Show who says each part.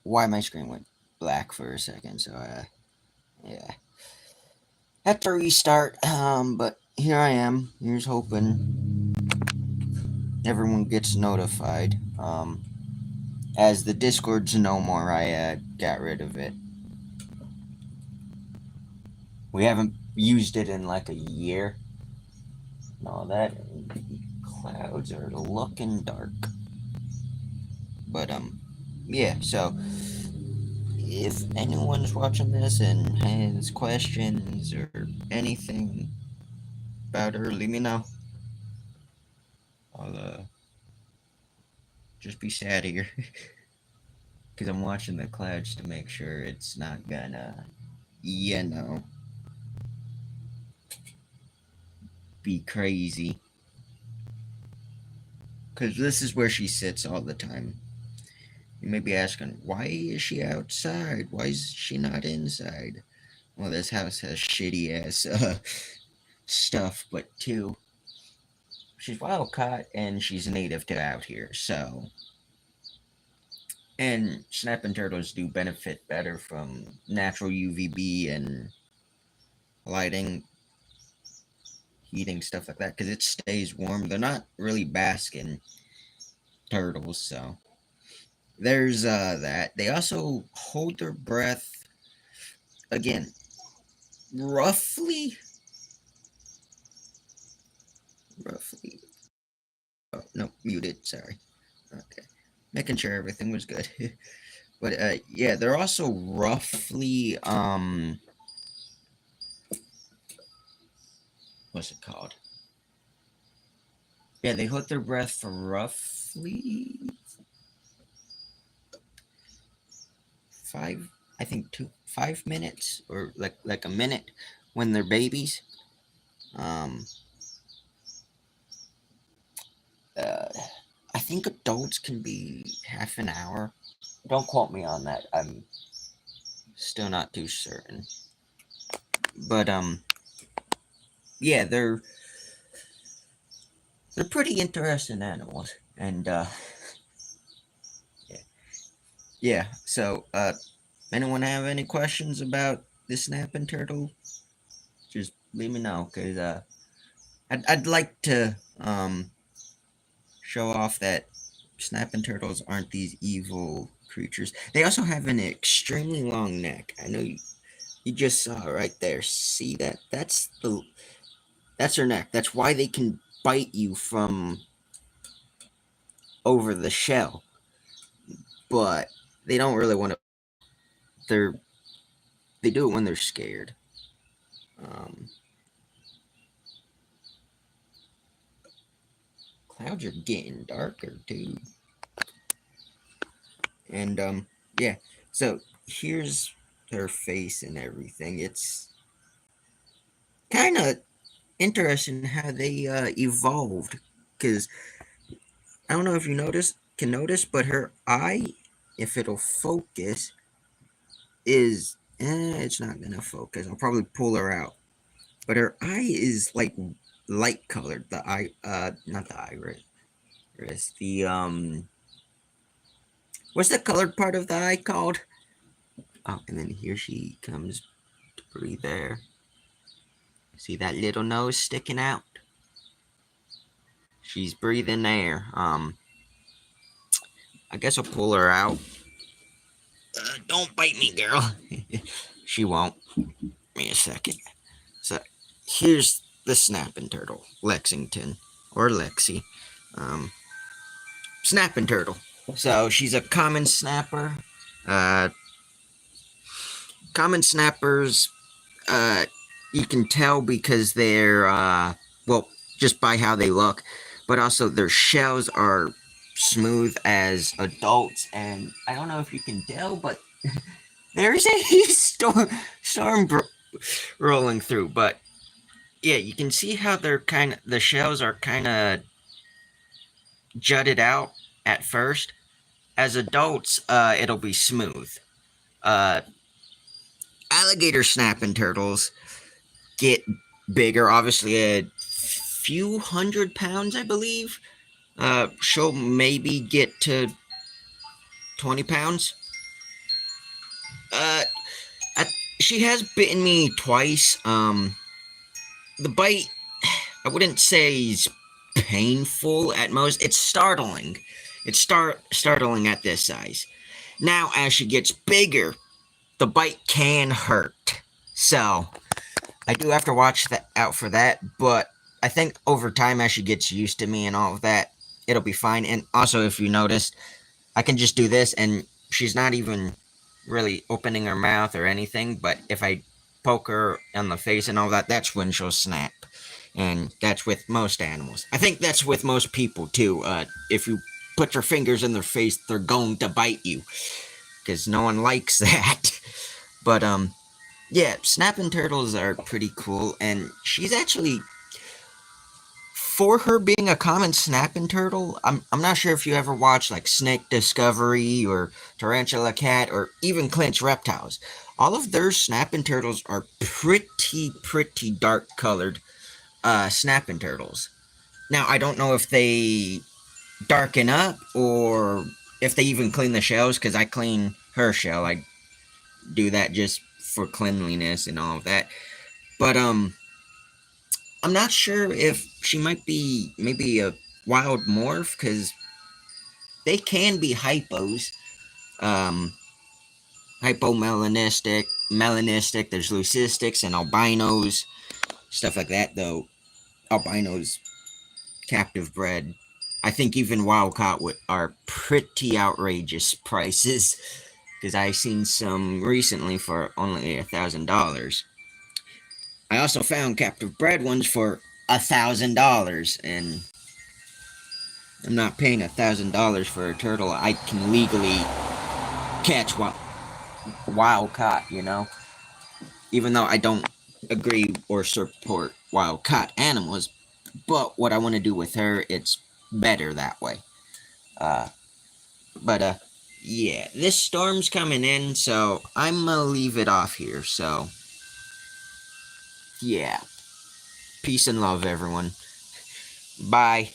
Speaker 1: why my screen went black for a second, so yeah. Had to restart, but here I am. Here's hoping everyone gets notified. As the Discord's no more, I got rid of it. We haven't used it in like a year. No, that clouds are looking dark. But yeah. So if anyone's watching this and has questions or anything about her, let me know. I'll just be sad here because I'm watching the clouds to make sure it's not gonna, you know, be crazy. Because this is where she sits all the time. You may be asking, why is she outside? Why is she not inside? Well, this house has shitty ass stuff, but two, she's wild caught and she's native to out here, so. And snapping turtles do benefit better from natural UVB and lighting, heating, stuff like that, because it stays warm. They're not really basking turtles, so. There's that. They also hold their breath, again, roughly. Oh, no, muted, sorry. Okay. Making sure everything was good. But yeah, they're also roughly what's it called? Yeah, they hold their breath for roughly 5 minutes, or like a minute when they're babies. Um, uh, I think adults can be half an hour. Don't quote me on that. I'm still not too certain. But yeah, they're pretty interesting animals, and yeah, yeah. So anyone have any questions about the snapping turtle? Just let me know, cause I'd like to show off that snapping turtles aren't these evil creatures. They also have an extremely long neck. I know you just saw it right there. See that? That's their neck. That's why they can bite you from over the shell. But they don't really want to. They're they do it when they're scared. Um, Clouds are getting darker too, and yeah. So here's her face and everything. It's kind of interesting how they evolved, because I don't know if you notice, but her eye, if it'll focus, is it's not gonna focus. I'll probably pull her out, but her eye is like light colored. The eye, not the iris. The what's the colored part of the eye called? Oh, and then here she comes to breathe there. See that little nose sticking out? She's breathing air. I guess I'll pull her out. Don't bite me, girl. She won't. Give me a second. So here's the snapping turtle, Lexington or Lexi. Um, Snapping turtle. So she's a common snapper. Uh, Common snappers, you can tell because they're well, just by how they look, but also their shells are smooth as adults, and I don't know if you can tell, but there's a storm rolling through. But yeah, you can see how the shells are kind of jutted out at first. As adults, it'll be smooth. Uh, Alligator snapping turtles get bigger, obviously a few 100 pounds, I believe. She'll maybe get to 20 pounds. Uh, I, she has bitten me twice. The bite, I wouldn't say is painful at most. It's startling. It's startling at this size. Now, as she gets bigger, the bite can hurt. So, I do have to watch out for that, but I think over time, as she gets used to me and all of that, it'll be fine. And also, if you noticed, I can just do this, and she's not even really opening her mouth or anything. But if I poke her on the face and all that, that's when she'll snap. And that's with most animals. I think that's with most people too. If you put your fingers in their face, they're going to bite you because no one likes that. But yeah, snapping turtles are pretty cool, and she's actually, for her being a common snapping turtle, I'm not sure if you ever watched like Snake Discovery or Tarantula Cat or even Clinch Reptiles. All of their snapping turtles are pretty dark colored snapping turtles. Now I don't know if they darken up or if they even clean the shells, because I clean her shell. I do that just for cleanliness and all of that. But I'm not sure if she might be maybe a wild morph, because they can be hypos. Um, melanistic. There's leucistics and albinos, stuff like that. Though albinos captive bred, I think even wild caught are pretty outrageous prices. Because I've seen some recently for only $1,000. I also found captive bred ones for $1,000, and I'm not paying $1,000 for a turtle I can legally catch wild caught. Even though I don't agree or support wild caught animals, but what I want to do with her, it's better that way. Uh, but yeah, this storm's coming in, so I'm gonna leave it off here. So yeah, peace and love, everyone. Bye.